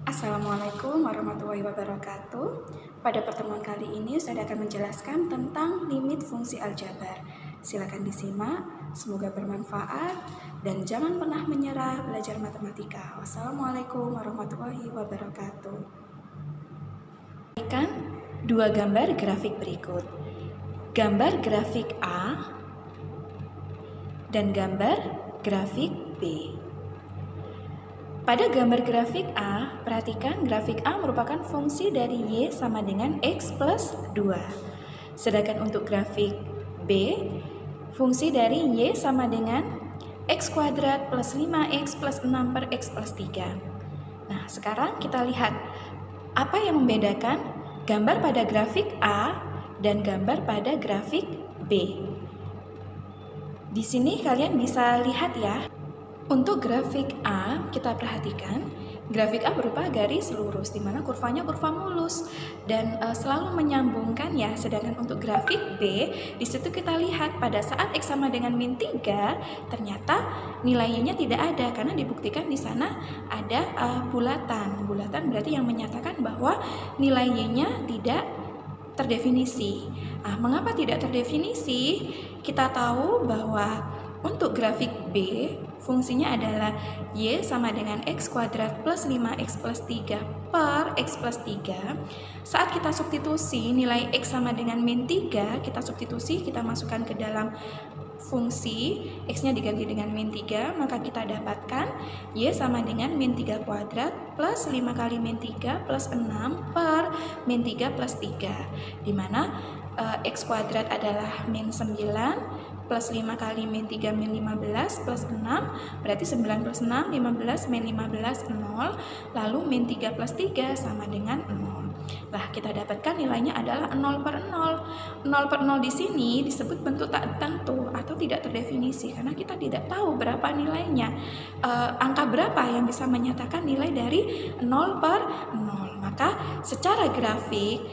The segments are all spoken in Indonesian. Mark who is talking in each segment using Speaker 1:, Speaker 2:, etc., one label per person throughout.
Speaker 1: Assalamualaikum warahmatullahi wabarakatuh. Pada pertemuan kali ini saya akan menjelaskan tentang limit fungsi aljabar. Silakan disimak, semoga bermanfaat dan jangan pernah menyerah belajar matematika. Wassalamualaikum warahmatullahi wabarakatuh. Berikan dua gambar grafik berikut. Gambar grafik A dan gambar grafik B. Pada gambar grafik A, perhatikan grafik A merupakan fungsi dari Y sama dengan X plus 2. Sedangkan untuk grafik B, fungsi dari Y sama dengan X kuadrat plus 5X plus 6 per X plus 3. Nah, sekarang kita lihat apa yang membedakan gambar pada grafik A dan gambar pada grafik B. Di sini kalian bisa lihat ya. Untuk grafik A, kita perhatikan grafik A berupa garis lurus di mana kurvanya kurva mulus dan selalu menyambungkan ya. Sedangkan untuk grafik B, di situ kita lihat pada saat X sama dengan min 3, ternyata nilainya tidak ada karena dibuktikan di sana ada bulatan. Bulatan berarti yang menyatakan bahwa nilai Y-nya tidak terdefinisi. Mengapa tidak terdefinisi? Kita tahu bahwa untuk grafik B, fungsinya adalah Y sama dengan X kuadrat plus 5X plus 3 per X plus 3. Saat kita substitusi nilai X sama dengan min 3, kita substitusi, kita masukkan ke dalam fungsi, X-nya diganti dengan min 3, maka kita dapatkan Y sama dengan min 3 kuadrat plus 5 kali min 3 plus 6 per min 3 plus 3, di mana X kuadrat adalah min 9 plus 5 kali min 3 min 15 plus 6, berarti 9 plus 6, 15 min 15, 0, lalu min 3 plus 3 sama dengan 0. Nah, kita dapatkan nilainya adalah 0 per 0. 0 per 0 di sini disebut bentuk tak tentu atau tidak terdefinisi karena kita tidak tahu berapa nilainya. Angka berapa yang bisa menyatakan nilai dari 0 per 0. Maka secara grafik,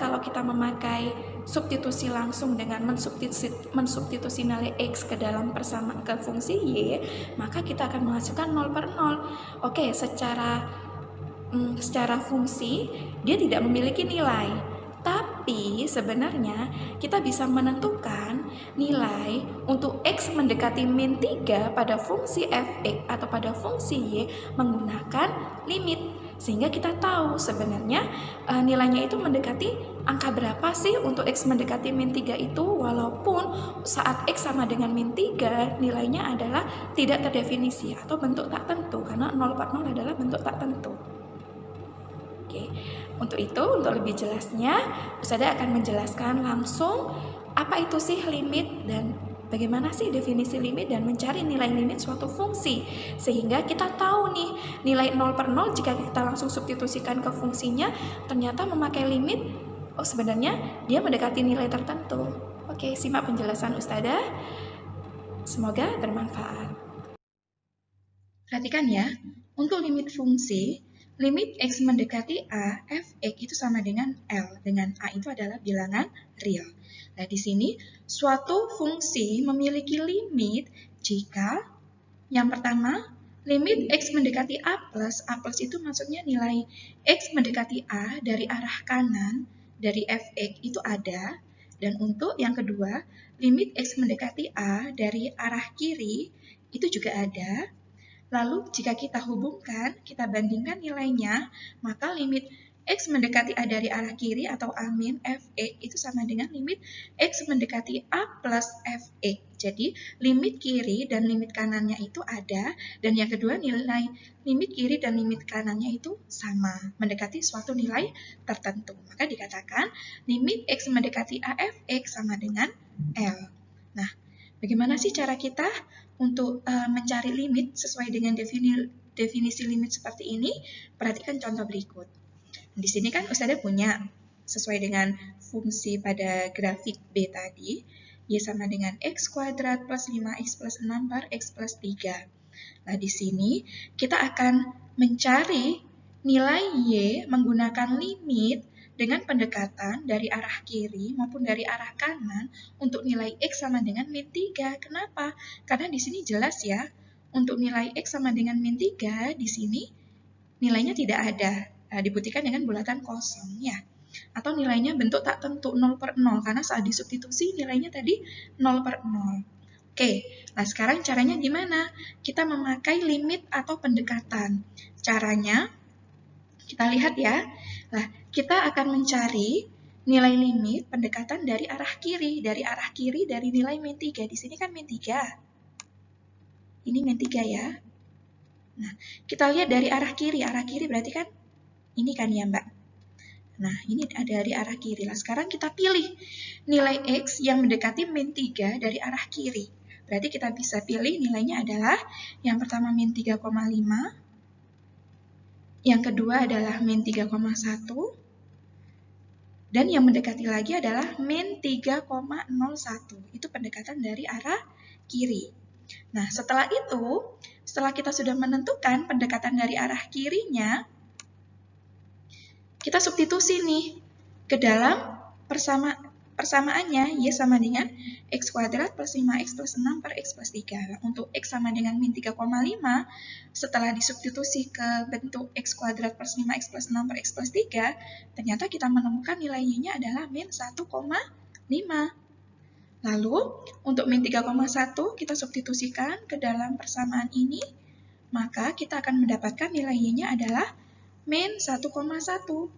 Speaker 1: kalau kita memakai substitusi langsung dengan mensubstitusi nilai X ke dalam ke fungsi Y, maka kita akan menghasilkan 0 per 0. Oke, secara fungsi dia tidak memiliki nilai, tapi sebenarnya kita bisa menentukan nilai untuk X mendekati min 3 pada fungsi f(x) atau pada fungsi Y menggunakan limit, sehingga kita tahu sebenarnya nilainya itu mendekati angka berapa sih untuk X mendekati min 3 itu, walaupun saat X sama dengan min 3 nilainya adalah tidak terdefinisi atau bentuk tak tentu karena 0 per 0 adalah bentuk tak tentu. Oke, untuk itu, untuk lebih jelasnya, Ustazah akan menjelaskan langsung apa itu sih limit dan bagaimana sih definisi limit dan mencari nilai limit suatu fungsi. Sehingga kita tahu nih, nilai 0 per 0 jika kita langsung substitusikan ke fungsinya, ternyata memakai limit, oh sebenarnya dia mendekati nilai tertentu. Oke, simak penjelasan Ustazah. Semoga bermanfaat. Perhatikan ya, untuk limit fungsi, limit X mendekati A, f(x) itu sama dengan L, dengan A itu adalah bilangan real. Nah, di sini suatu fungsi memiliki limit jika yang pertama, limit X mendekati A plus itu maksudnya nilai X mendekati A dari arah kanan dari f(x) itu ada, dan untuk yang kedua, limit X mendekati A dari arah kiri itu juga ada. Lalu jika kita hubungkan, kita bandingkan nilainya, maka limit X mendekati A dari arah kiri atau A min f(x) itu sama dengan limit X mendekati A plus f(x). Jadi limit kiri dan limit kanannya itu ada, dan yang kedua nilai limit kiri dan limit kanannya itu sama, mendekati suatu nilai tertentu. Maka dikatakan limit X mendekati A f(x) sama dengan L. Nah, bagaimana sih cara kita untuk mencari limit sesuai dengan definisi limit seperti ini? Perhatikan contoh berikut. Di sini kan Ustazah punya sesuai dengan fungsi pada grafik B tadi, Y sama dengan X kuadrat plus 5X plus 6 per X plus 3. Nah, di sini kita akan mencari nilai Y menggunakan limit dengan pendekatan dari arah kiri maupun dari arah kanan untuk nilai X sama dengan min 3. Kenapa? Karena di sini jelas ya, untuk nilai X sama dengan min 3, di sini nilainya tidak ada, dibuktikan dengan bulatan kosong ya. Atau nilainya bentuk tak tentu 0/0 karena saat disubstitusi nilainya tadi 0/0. Oke, nah sekarang caranya gimana? Kita memakai limit atau pendekatan. Caranya, kita lihat ya. Nah, kita akan mencari nilai limit pendekatan dari arah kiri. Dari arah kiri dari nilai min 3. Di sini kan min 3. Ini min 3 ya. Nah, kita lihat dari arah kiri. Arah kiri berarti kan ini kan ya, Mbak. Nah, ini ada dari arah kiri. Nah, sekarang kita pilih nilai X yang mendekati min 3 dari arah kiri. Berarti kita bisa pilih nilainya adalah yang pertama min 3,5, yang kedua adalah min 3,1, dan yang mendekati lagi adalah min 3,01. Itu pendekatan dari arah kiri. Nah, setelah itu, setelah kita sudah menentukan pendekatan dari arah kirinya, kita substitusi nih ke dalam persamaannya, Y sama dengan X kuadrat plus 5X plus 6 per X plus 3. Nah, untuk X sama dengan min 3,5, setelah disubstitusi ke bentuk X kuadrat plus 5X plus 6 per X plus 3, ternyata kita menemukan nilai Y-nya adalah min 1,5. Lalu, untuk min 3,1 kita substitusikan ke dalam persamaan ini, maka kita akan mendapatkan nilai Y-nya adalah min 1,1.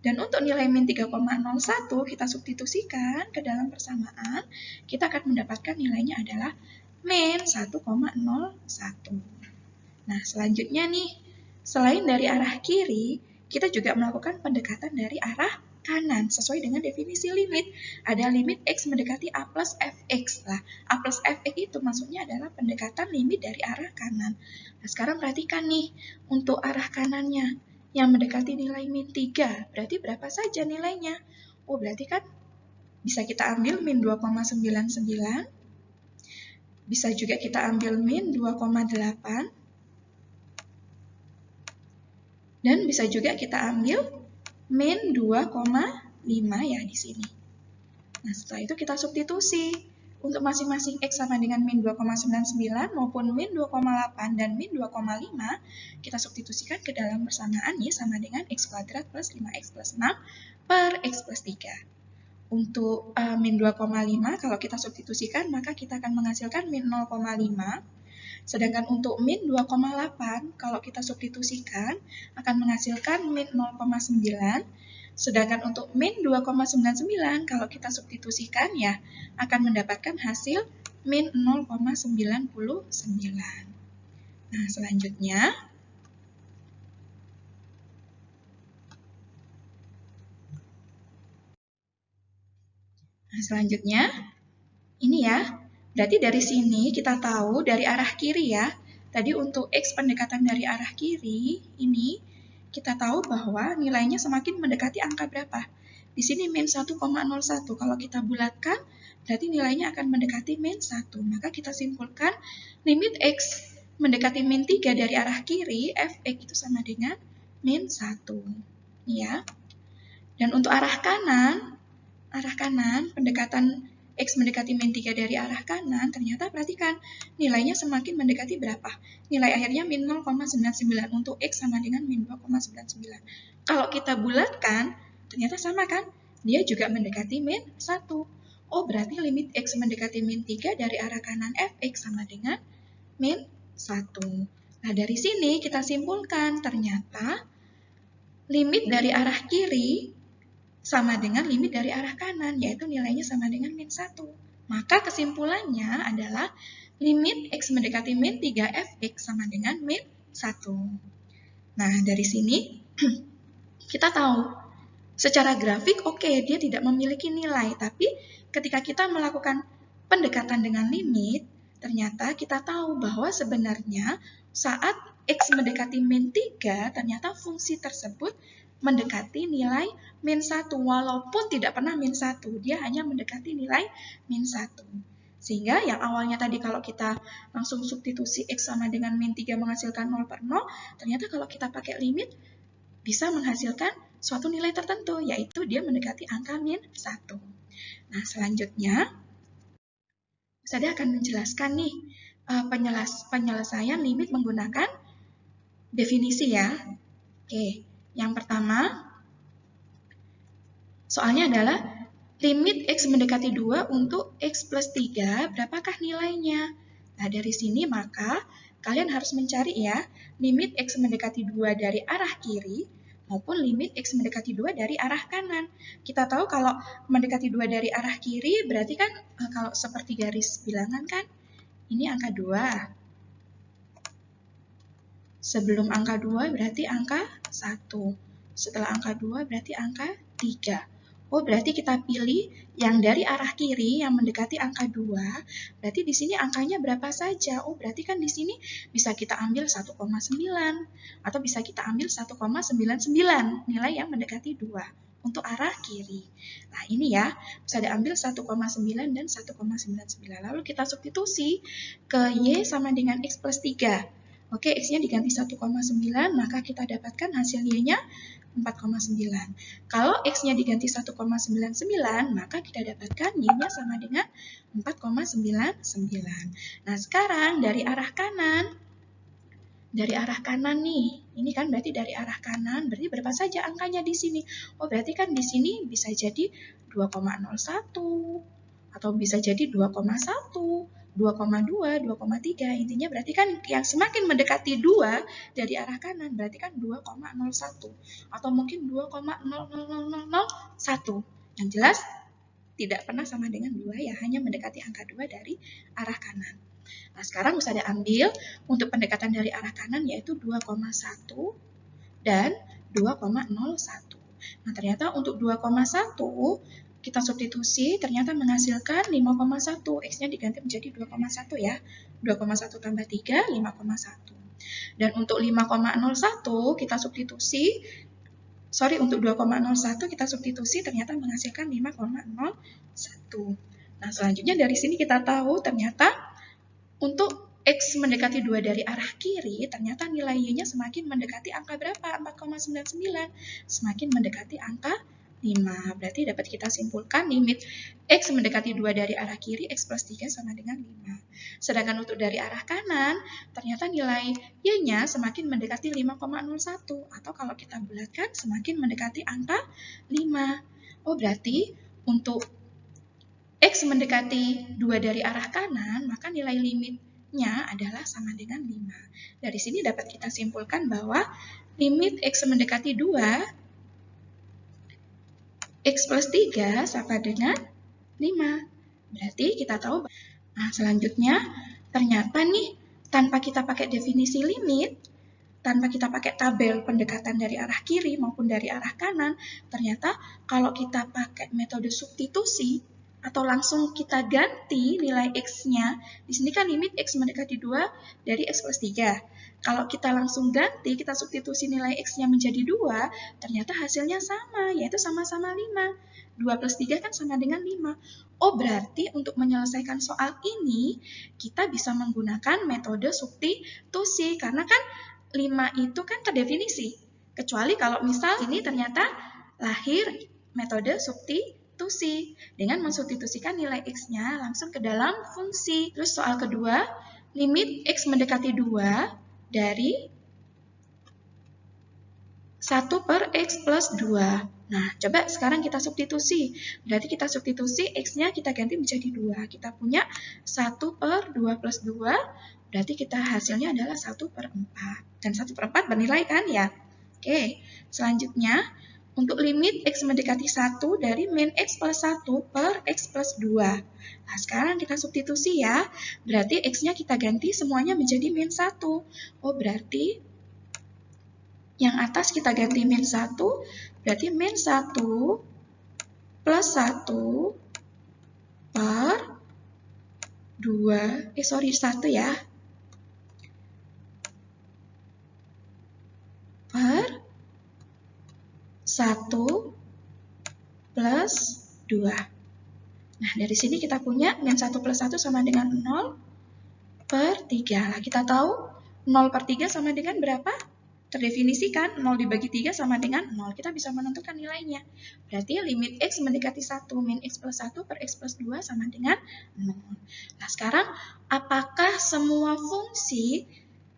Speaker 1: Dan untuk nilai min 3,01 kita substitusikan ke dalam persamaan, kita akan mendapatkan nilainya adalah min 1,01. Nah, selanjutnya nih, selain dari arah kiri, kita juga melakukan pendekatan dari arah kanan sesuai dengan definisi limit. Ada limit X mendekati A plus Fx. Nah, A plus Fx itu maksudnya adalah pendekatan limit dari arah kanan. Nah, sekarang perhatikan nih, untuk arah kanannya yang mendekati nilai min 3, berarti berapa saja nilainya? Oh, berarti kan bisa kita ambil min 2,99, bisa juga kita ambil min 2,8, dan bisa juga kita ambil min 2,5 ya di sini. Nah, setelah itu kita substitusi. Untuk masing-masing X sama dengan min 2,99 maupun min 2,8 dan min 2,5, kita substitusikan ke dalam persamaan Y sama dengan X kuadrat plus 5X plus 6 per X plus 3. Untuk min 2,5, kalau kita substitusikan, maka kita akan menghasilkan min 0,5. Sedangkan untuk min 2,8, kalau kita substitusikan, akan menghasilkan min 0,9. Sedangkan untuk min 2,99 kalau kita substitusikan ya akan mendapatkan hasil min 0,99. Nah, selanjutnya ini ya. Berarti dari sini kita tahu dari arah kiri ya. Tadi untuk X pendekatan dari arah kiri ini kita tahu bahwa nilainya semakin mendekati angka berapa? Di sini min 1,01. Kalau kita bulatkan, berarti nilainya akan mendekati min 1. Maka kita simpulkan limit X mendekati min 3 dari arah kiri, Fx itu sama dengan min 1. Ya. Dan untuk arah kanan pendekatan X mendekati min 3 dari arah kanan, ternyata perhatikan, nilainya semakin mendekati berapa? Nilai akhirnya min 0,99 untuk X sama dengan min 2,99. Kalau kita bulatkan, ternyata sama kan? Dia juga mendekati min 1. Oh, berarti limit X mendekati min 3 dari arah kanan Fx sama dengan min 1. Nah, dari sini kita simpulkan, ternyata limit dari arah kiri sama dengan limit dari arah kanan, yaitu nilainya sama dengan min 1. Maka kesimpulannya adalah limit X mendekati min 3 Fx sama dengan min 1. Nah, dari sini kita tahu secara grafik dia tidak memiliki nilai, tapi ketika kita melakukan pendekatan dengan limit, ternyata kita tahu bahwa sebenarnya saat X mendekati min 3, ternyata fungsi tersebut mendekati nilai min 1, walaupun tidak pernah min 1, dia hanya mendekati nilai min 1. Sehingga yang awalnya tadi kalau kita langsung substitusi X sama dengan min 3 menghasilkan 0/0, ternyata kalau kita pakai limit bisa menghasilkan suatu nilai tertentu, yaitu dia mendekati angka min 1. Nah, selanjutnya, saya akan menjelaskan nih penyelesaian limit menggunakan definisi ya. Oke, yang pertama, soalnya adalah limit X mendekati 2 untuk X plus 3, berapakah nilainya? Nah, dari sini maka kalian harus mencari ya, limit X mendekati 2 dari arah kiri maupun limit X mendekati 2 dari arah kanan. Kita tahu kalau mendekati 2 dari arah kiri berarti kan kalau seperti garis bilangan kan, ini angka 2. Sebelum angka 2 berarti angka 1. Setelah angka 2 berarti angka 3. Oh, berarti kita pilih yang dari arah kiri yang mendekati angka 2. Berarti di sini angkanya berapa saja? Oh, berarti kan di sini bisa kita ambil 1,9 atau bisa kita ambil 1,99 nilai yang mendekati 2 untuk arah kiri. Nah, ini ya, bisa diambil 1,9 dan 1,99. Lalu kita substitusi ke Y sama dengan X plus 3. Oke, X-nya diganti 1,9, maka kita dapatkan hasil Y-nya 4,9. Kalau X-nya diganti 1,99, maka kita dapatkan Y-nya sama dengan 4,99. Nah, sekarang dari arah kanan nih, ini kan berarti dari arah kanan, berarti berapa saja angkanya di sini? Oh, berarti kan di sini bisa jadi 2,01, atau bisa jadi 2,1, 2,2, 2,3. Intinya berarti kan yang semakin mendekati 2 dari arah kanan berarti kan 2,01 atau mungkin 2,00001. Yang jelas tidak pernah sama dengan 2 ya, hanya mendekati angka 2 dari arah kanan. Nah, sekarang bisa diambil untuk pendekatan dari arah kanan yaitu 2,1 dan 2,01. Nah, ternyata untuk 2,1 kita substitusi ternyata menghasilkan 5,1. X-nya diganti menjadi 2,1 ya. 2,1 tambah 3, 5,1. Dan untuk 5,01 kita substitusi, untuk 2,01 kita substitusi ternyata menghasilkan 5,01. Nah, selanjutnya dari sini kita tahu ternyata untuk X mendekati 2 dari arah kiri, ternyata nilai Y-nya semakin mendekati angka berapa? 4,99. Semakin mendekati angka 5. Berarti dapat kita simpulkan limit X mendekati 2 dari arah kiri, X plus 3 sama dengan 5. Sedangkan untuk dari arah kanan, ternyata nilai Y-nya semakin mendekati 5,01. Atau kalau kita bulatkan, semakin mendekati angka 5. Oh, berarti untuk X mendekati 2 dari arah kanan, maka nilai limitnya adalah sama dengan 5. Dari sini dapat kita simpulkan bahwa limit X mendekati 2, X plus 3 sama dengan 5. Berarti kita tahu. Nah, selanjutnya ternyata nih tanpa kita pakai definisi limit, tanpa kita pakai tabel pendekatan dari arah kiri maupun dari arah kanan, ternyata kalau kita pakai metode substitusi atau langsung kita ganti nilai X-nya, di sini kan limit X mendekati 2 dari X plus 3. Kalau kita langsung ganti, kita substitusi nilai X-nya menjadi 2, ternyata hasilnya sama, yaitu sama-sama 5. 2 plus 3 kan sama dengan 5. Oh, berarti untuk menyelesaikan soal ini, kita bisa menggunakan metode substitusi, karena kan 5 itu kan terdefinisi. Kecuali kalau misal ini ternyata lahir metode substitusi dengan mensubstitusikan nilai X-nya langsung ke dalam fungsi. Terus soal kedua, limit X mendekati 2 dari 1 per X plus 2. Nah, coba sekarang kita substitusi. Berarti kita substitusi X-nya kita ganti menjadi 2. Kita punya 1 per 2 plus 2, berarti kita hasilnya adalah 1 per 4. Dan 1 per 4 bernilai kan ya? Oke, selanjutnya untuk limit X mendekati 1 dari min X plus 1 per X plus 2. Nah, sekarang kita substitusi ya. Berarti X-nya kita ganti semuanya menjadi min 1. Oh, berarti yang atas kita ganti min 1, berarti min 1 plus 1 per 2, 1 ya. Per 1 plus 2. Nah, dari sini kita punya min 1 plus 1 sama dengan 0 per 3. Nah, kita tahu 0 per 3 sama dengan berapa? Terdefinisikan 0 dibagi 3 sama dengan 0. Kita bisa menentukan nilainya. Berarti limit X mendekati 1 min X plus 1 per X plus 2 sama dengan 0. Nah, sekarang apakah semua fungsi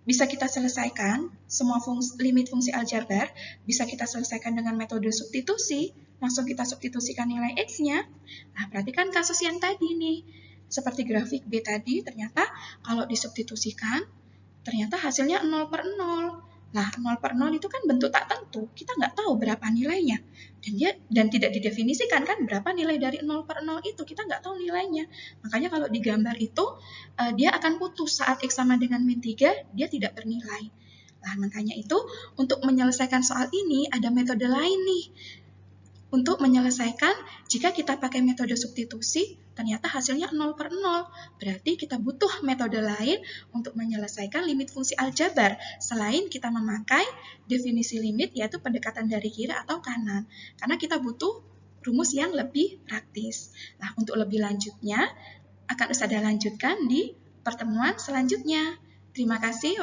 Speaker 1: bisa kita selesaikan, semua limit fungsi aljabar bisa kita selesaikan dengan metode substitusi, langsung kita substitusikan nilai X-nya. Nah, perhatikan kasus yang tadi nih, seperti grafik B tadi, ternyata kalau disubstitusikan, ternyata hasilnya 0/0. Nah, 0/0 itu kan bentuk tak tentu, kita nggak tahu berapa nilainya. Dan tidak didefinisikan kan berapa nilai dari 0/0 itu, kita nggak tahu nilainya. Makanya kalau digambar itu, dia akan putus saat X sama dengan min 3, dia tidak bernilai. Nah, makanya itu untuk menyelesaikan soal ini ada metode lain nih. Untuk menyelesaikan, jika kita pakai metode substitusi, ternyata hasilnya 0/0. Berarti kita butuh metode lain untuk menyelesaikan limit fungsi aljabar, selain kita memakai definisi limit, yaitu pendekatan dari kiri atau kanan. Karena kita butuh rumus yang lebih praktis. Nah, untuk lebih lanjutnya, akan saya lanjutkan di pertemuan selanjutnya. Terima kasih.